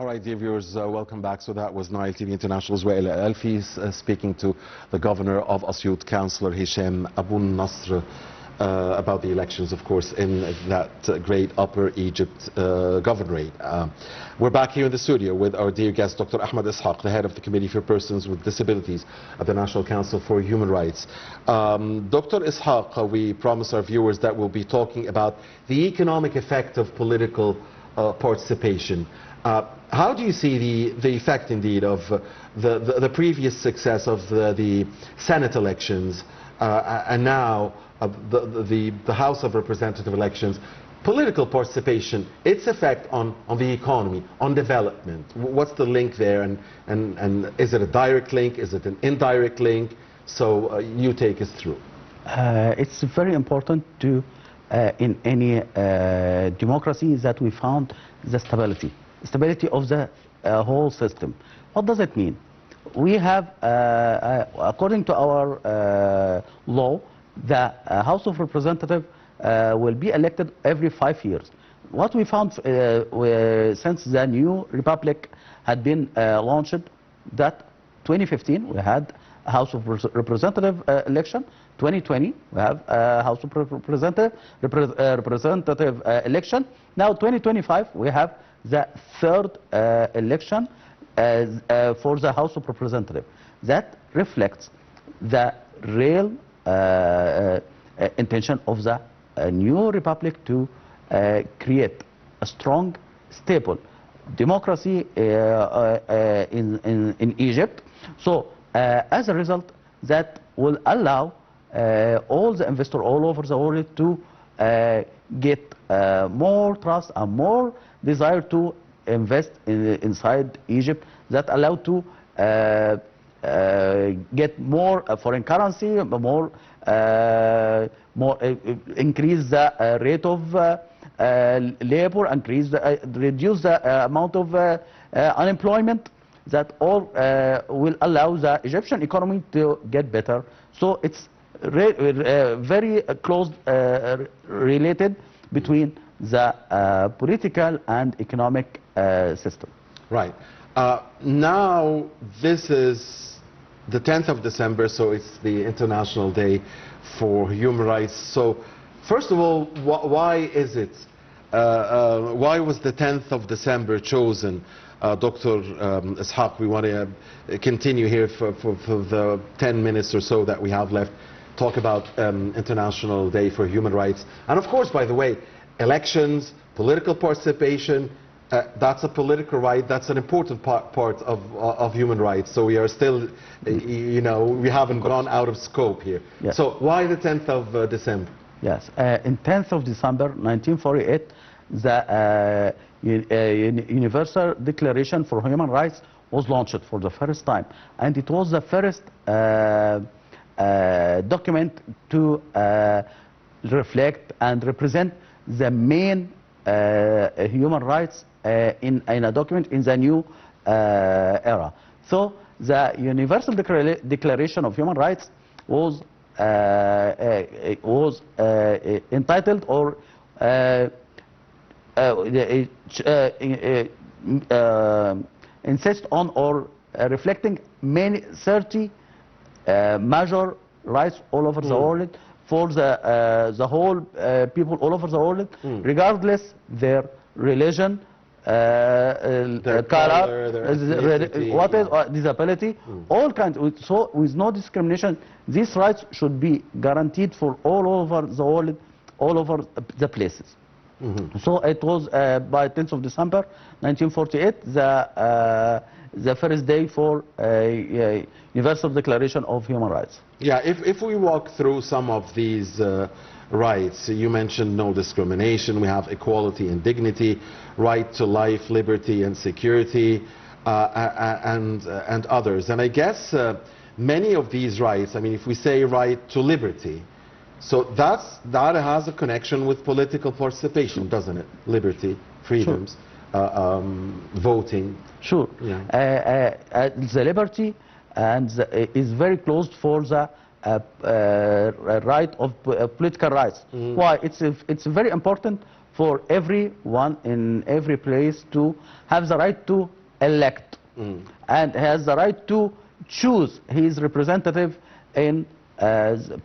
All right, dear viewers, welcome back. So that was Nile TV International's Wael Alfi speaking to the governor of Asyut, Councillor Hisham Abu Nasr, about the elections, of course, in that great Upper Egypt governorate. We're back here in the studio with our dear guest, Dr. Ahmed Isaaq, the head of the Committee for Persons with Disabilities at the National Council for Human Rights. Dr. Isaaq, we promise our viewers that we'll be talking about the economic effect of political participation. How do you see the effect, indeed, of the previous success of the Senate elections and now the House of Representative elections, political participation, its effect on the economy, on development? What's the link there, and is it a direct link, is it an indirect link? So you take us through. It's very important to in any democracy that we found the stability of the whole system. What does it mean? We have, according to our law, the House of Representatives will be elected every 5 years. What we found since the new republic had been launched, that 2015 we had a House of Representative election, 2020 we have a House of Representative election, now 2025 we have the third election for the House of Representatives. That reflects the real intention of the new republic to create a strong, stable democracy in Egypt. So as a result, that will allow all the investors all over the world to get more trust and more desire to invest inside Egypt, that allow to get more foreign currency, more increase the rate of labor, reduce the amount of unemployment. That all will allow the Egyptian economy to get better. So it's very close related between the political and economic system. Right. Now, this is the 10th of December, so it's the International Day for Human Rights. So, first of all, why is it? Why was the 10th of December chosen? Dr. Isaaq, we want to continue here for the 10 minutes or so that we have left, talk about International Day for Human Rights. And of course, by the way, elections, political participation, that's a political right, that's an important part of human rights. So we are still, you know, we haven't gone out of scope here. Yes. So why the 10th of December? Yes, in 10th of December 1948, the Universal Declaration for Human Rights was launched for the first time, and it was the first document to reflect and represent the main human rights in a document in the new era. So the Universal Declaration of Human Rights was entitled or insist on or reflecting 30 major rights all over the world for the whole people all over the world, regardless their religion, their color, their disability, all kinds. So with no discrimination, these rights should be guaranteed for all over the world, all over the places. So it was by 10th of December 1948 the first day for Universal Declaration of Human Rights. Yeah, if we walk through some of these rights, you mentioned no discrimination, we have equality and dignity, right to life, liberty and security, and others. And I guess many of these rights, I mean, if we say right to liberty, so that has a connection with political participation, doesn't it? Liberty, freedoms, sure. Voting. Sure. Yeah. The liberty and is very close for the right of political rights. Why? It's very important for everyone in every place to have the right to elect and has the right to choose his representative in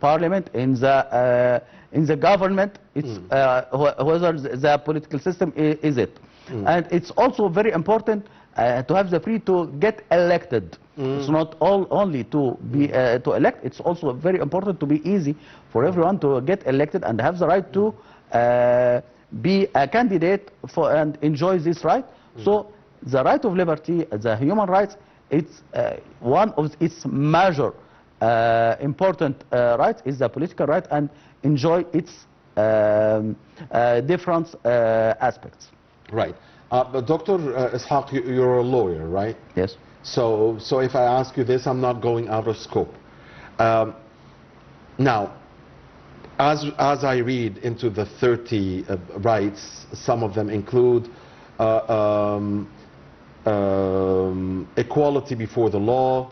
parliament, in the government. It's whether the political system is it. And it's also very important to have the free to get elected. It's not only to be to elect. It's also very important to be easy for everyone to get elected and have the right to be a candidate for and enjoy this right. So the right of liberty, the human rights, it's one of its major important rights is the political right and enjoy its different aspects. Right. But Dr. Isaaq, you're a lawyer, right? Yes. So if I ask you this, I'm not going out of scope. Now, as I read into the 30 rights, some of them include equality before the law,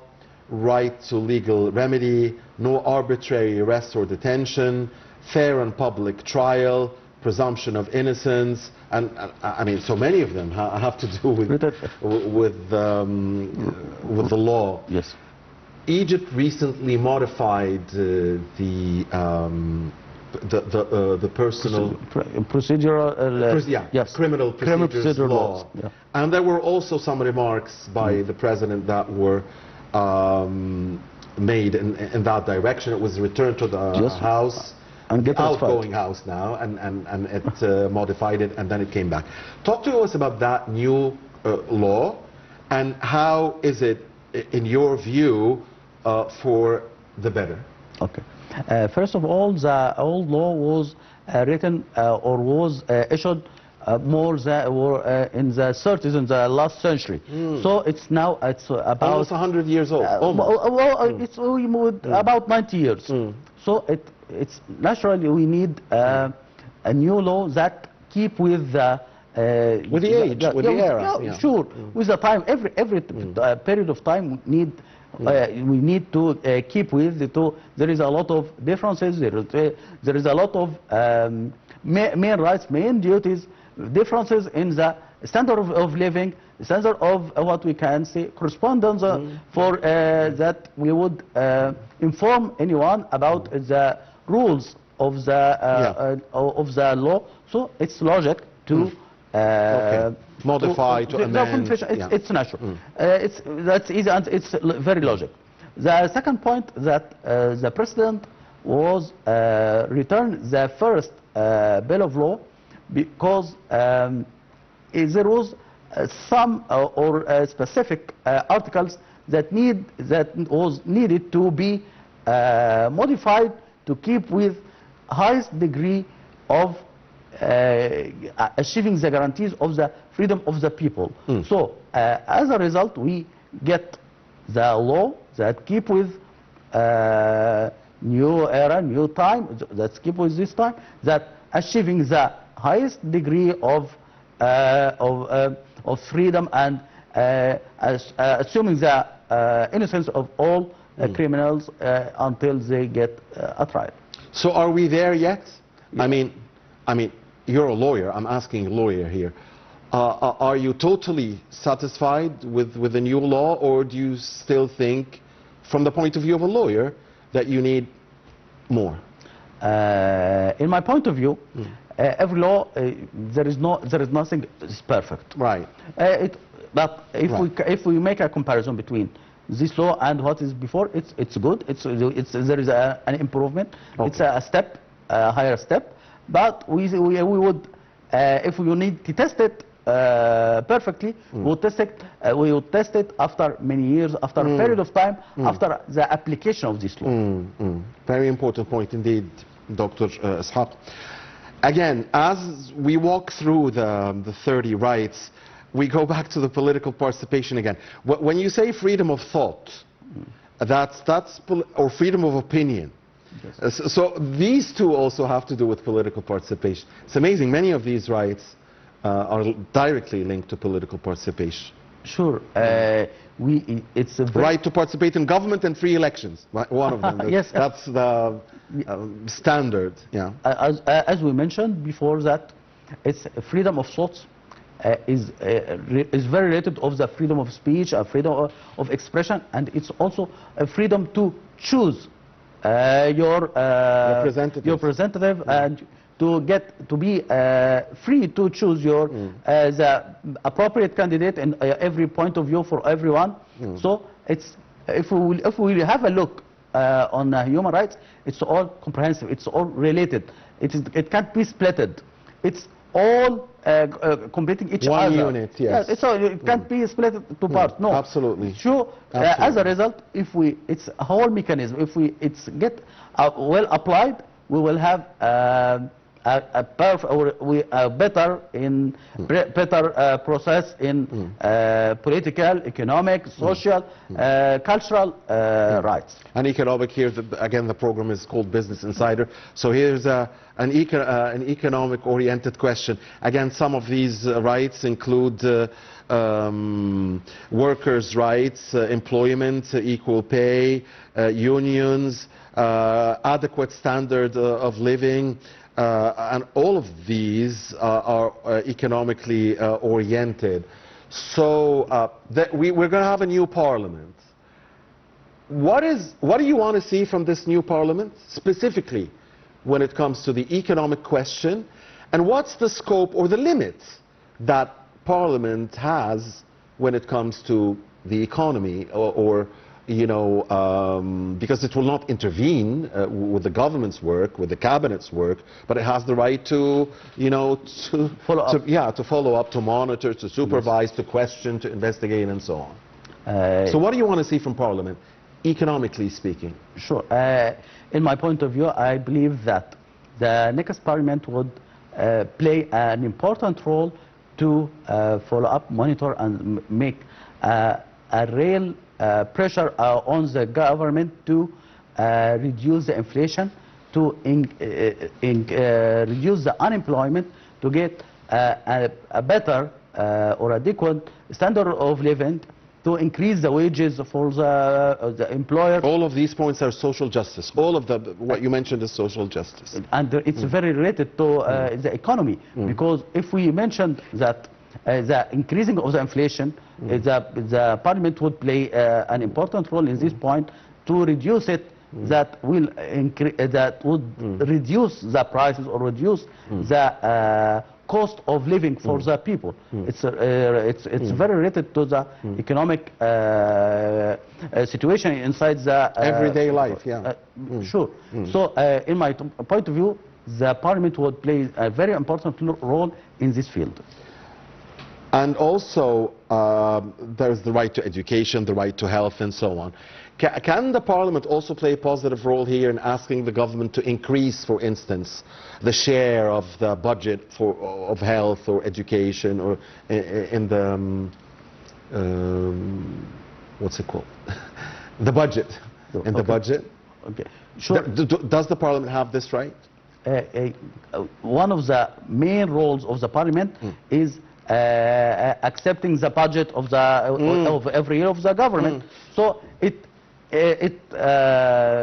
right to legal remedy, no arbitrary arrest or detention, fair and public trial, presumption of innocence, and I mean, so many of them have to do with the law. Yes. Egypt recently modified the personal procedural yes, criminal procedures law. Laws. Yeah. And there were also some remarks by the president that were made in that direction. It was returned to the House, and the outgoing House now, and it modified it, and then it came back. Talk to us about that new law, and how is it, in your view, for the better? Okay. First of all, the old law was written or was issued more in the 30s, in the last century. So it's now about almost 100 years old. It's about 90 years. So it's naturally we need a new law that keep with the age, with the era. Yeah. Sure, with the time. Every period of time we need to keep with the there is a lot of differences. There is a lot of main rights, main duties, differences in the standard of living, standard of what we can say correspondence for that we would inform anyone about the rules of the law. So it's logic to modify, to amend. It's natural. That's easy and it's very logic. The second point that the president was returned the first bill of law because there was some or specific articles that was needed to be modified to keep with highest degree of achieving the guarantees of the freedom of the people. So as a result, we get the law that keep with new era, new time, that keep with this time, that achieving the highest degree of freedom and assuming the innocence of all criminals until they get a trial. So are we there yet? Yeah. I mean, you're a lawyer. I'm asking a lawyer here. Are you totally satisfied with the new law, or do you still think, from the point of view of a lawyer, that you need more? In my point of view, every law there is nothing is perfect. Right. But if we make a comparison between this law and what is before, it's good. There is an improvement. Okay. It's a step, a higher step. But we would, if we need to test it perfectly, we would test it. We would test it after many years, after a period of time, after the application of this law. Very important point indeed, Dr. Isaaq. Again, as we walk through the 30 rights, we go back to the political participation again. When you say freedom of thought, or freedom of opinion. Yes. So these two also have to do with political participation. It's amazing, many of these rights are directly linked to political participation. Sure. It's a right to participate in government and free elections. One of them. Yes. That's the standard. Yeah. As we mentioned before, that It's freedom of thoughts. Is very related of the freedom of speech, freedom of expression, and it's also a freedom to choose your representative and to be free to choose your the appropriate candidate in every point of view for everyone. So it's if we have a look on human rights, it's all comprehensive, it's all related. It can't be splitted. It's all completing each one other. Unit, yes. Yeah, so it can't be split to parts. No, absolutely. Sure. As a result, if it's a whole mechanism. If it's get well applied, we will have a better process in political, economic, social, cultural rights. And economic here, again, the program is called Business Insider. So here's an economic-oriented question. Again, some of these rights include workers' rights, employment, equal pay, unions, adequate standard of living, and all of these are economically oriented. So we're going to have a new parliament. What do you want to see from this new parliament, specifically when it comes to the economic question? And what's the scope or the limits that parliament has when it comes to the economy, or you know, because it will not intervene with the government's work, with the cabinet's work, but it has the right to, you know, to follow up, to follow up, to monitor, to supervise, to question, to investigate, and so on. So what do you want to see from Parliament, economically speaking? Sure. In my point of view, I believe that the next Parliament would play an important role to follow up, monitor, and make a real pressure on the government to reduce the inflation, to reduce the unemployment, to get a better or adequate standard of living, to increase the wages for the employer. All of these points are social justice. All of what you mentioned is social justice. And it's very related to the economy, because if we mentioned that the increasing of the inflation, the Parliament would play an important role in this point to reduce it. That will reduce the prices or reduce the cost of living for the people. It's very related to the economic situation inside the everyday life. Sure. So in my point of view, the Parliament would play a very important role in this field. And also, there's the right to education, the right to health, and so on. Can the Parliament also play a positive role here in asking the government to increase, for instance, the share of the budget of health or education, or in the, what's it called? The budget. In the budget? Okay. Sure. Does the Parliament have this right? One of the main roles of the Parliament is accepting the budget of the of every year of the government. So it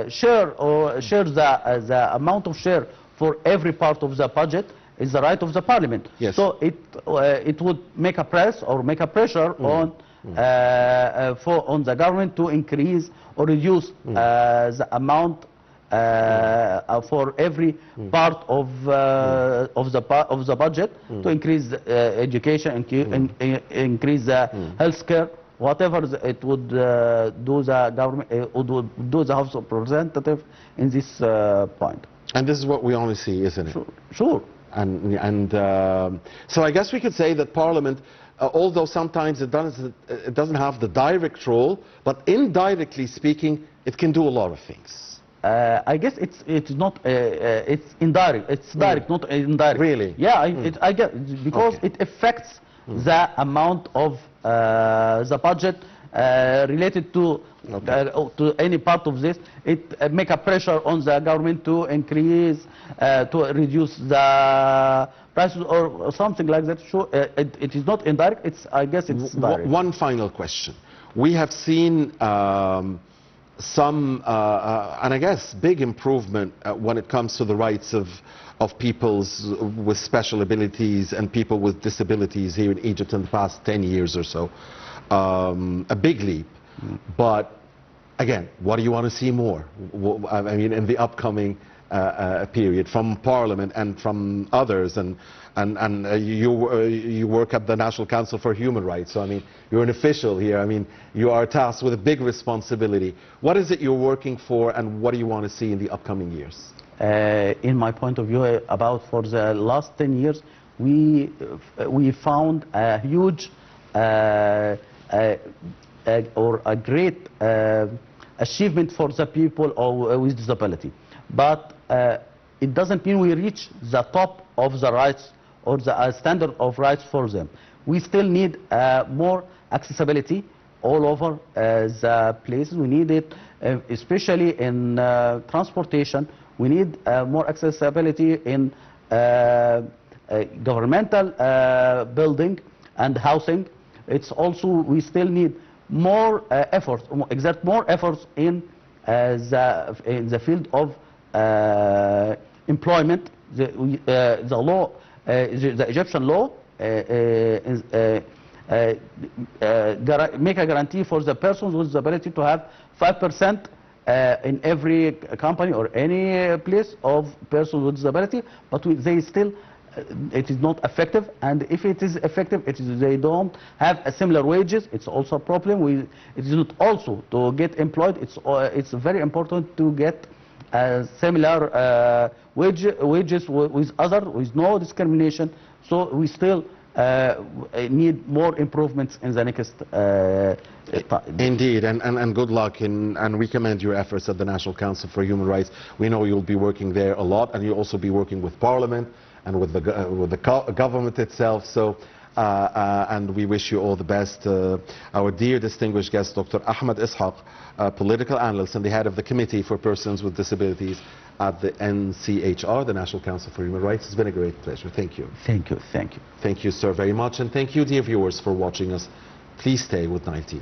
shares the amount of share for every part of the budget is the right of the Parliament. Yes. So it would make a press or make a pressure on the government to increase or reduce the amount for every part of the budget, to increase education, increase the health care, whatever it would do the government, would do the House of Representatives in this point. And this is what we only see, isn't it? Sure. And so I guess we could say that Parliament, although sometimes it doesn't have the direct role, but indirectly speaking, it can do a lot of things. I guess it's not it's indirect. It's direct, not indirect. Really? Yeah, I get, because it affects the amount of the budget related to any part of this. It make a pressure on the government to increase, to reduce the prices or something like that. Sure, it is not indirect. I guess it's direct. One final question. We have seen some, and I guess big improvement when it comes to the rights of peoples with special abilities and people with disabilities here in Egypt in the past 10 years or so. A big leap. But again, what do you want to see more? I mean, in the upcoming period from Parliament and from others, and you work at the National Council for Human Rights, so I mean, you're an official here. I mean, you are tasked with a big responsibility. What is it you're working for, and what do you want to see in the upcoming years? In my point of view, about for the last 10 years, we found a huge or a great achievement for the people with disability. But it doesn't mean we reach the top of the rights or the standard of rights for them. We still need more accessibility all over the places. We need it, especially in transportation. We need more accessibility in governmental building and housing. It's also, we still need more efforts, exert more efforts in the field of employment. The law, the Egyptian law make a guarantee for the persons with disability to have 5% in every company or any place of persons with disability, but they still, it is not effective, and if it is effective, they don't have a similar wages. It's also a problem. It is not also to get employed. It's very important to get similar wages with others, with no discrimination. So we still need more improvements in the next Indeed, and good luck, and we commend your efforts at the National Council for Human Rights. We know you'll be working there a lot, and you'll also be working with Parliament and with the government itself. So, and we wish you all the best. Our dear distinguished guest, Dr. Ahmed Isaaq, political analyst and the head of the Committee for Persons with Disabilities at the NCHR, the National Council for Human Rights. It's been a great pleasure. Thank you. Thank you. Thank you. Thank you, sir, very much. And thank you, dear viewers, for watching us. Please stay with Nile TV.